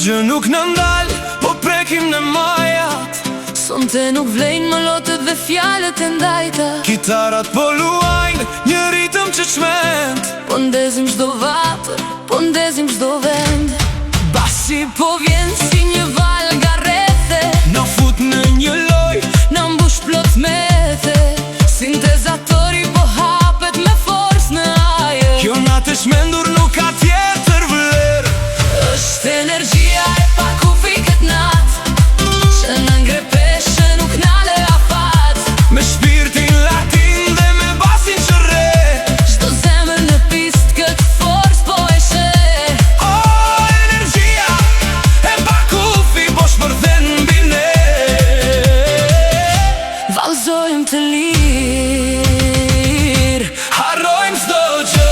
gjë nuk në ndal, po prekim në majat. Sonte nuk vlejnë më lotët dhe fjalët e ndajta. Kitarat po luajnë një ritëm që çment. Po ndezim çdo vatër, po ndezim çdo vend. Basi po vjen si një val nga rrethe, na fut në një loj, na mbush plot methe. Sintezatori po hapet me forcë në ajër. Kjo natë e shmendur nuk ka tjetër vlerë. Është energjia e pa kufi kët natë, që na ngre peshe nuk na le afat. Me shpirtin latin dhe me basin që re, Çdo zemër në pist kët forcë po e sheh. o energjia e pa kufi po shpërthen mbi ne. Vallëzojmë të lirë, Harrojmë çdo gjë.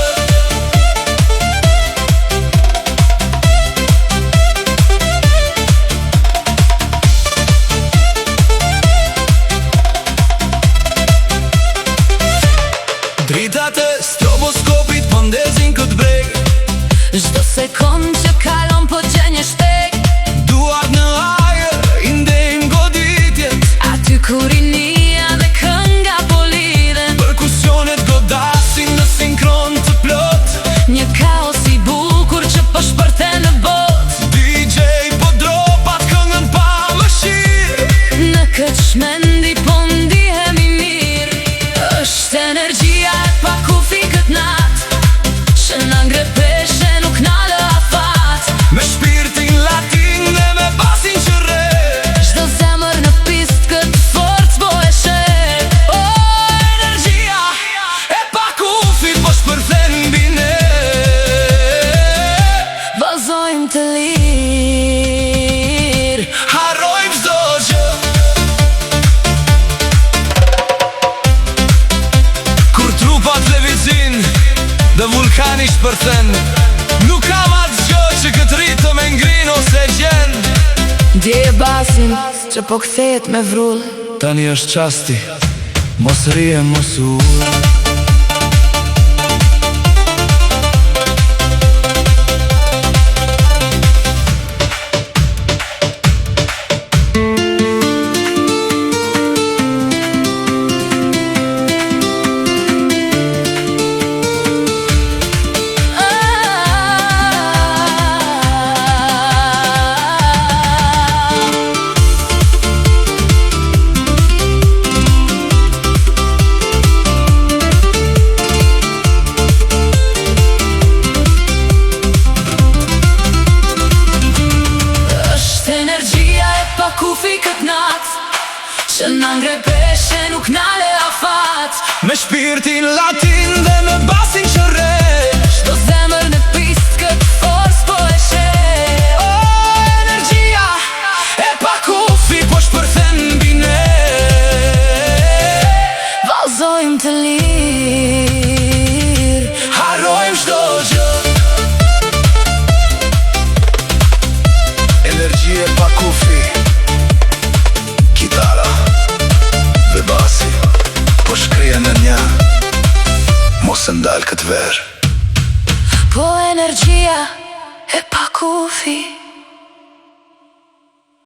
Dritat e stroboskopit po ndezin kët breg. çdo sekond që kalon po gjenje shtek. Duart në ajër i ndejnë goditjet, Aty kur rinia dhe kënga po lidhen. perkusionet godasin në sinkron të plot. Një kaos i bukur që po shpërthen në botë. DJ po dropat këngën pa mëshirë. Në këtë shmendi po ndihemi mirë. Është energjia e pa kufi kët natë, që na ngre peshe nuk na lë afat. Me shpirtin latin dhe me basin që re, Çdo zemër në pist kët forcë po e sheh. o energjia e pa kufit po shpërthen mbi ne. Vallëzojmë të lirë, Harrojmë çdo gjë. Kur trupat lëvizin dhe vulkani shpërthen, nuk kam atë gjë që këtë ritëm e ngrin ose gjen. ndjeje basin që po kthehet me vrull. Tani është qasti, mos rije mos u. Kufi kët natë, që na ngre peshe nuk na le afat. Me shpirtin latin dhe me basin që re, Çdo zemër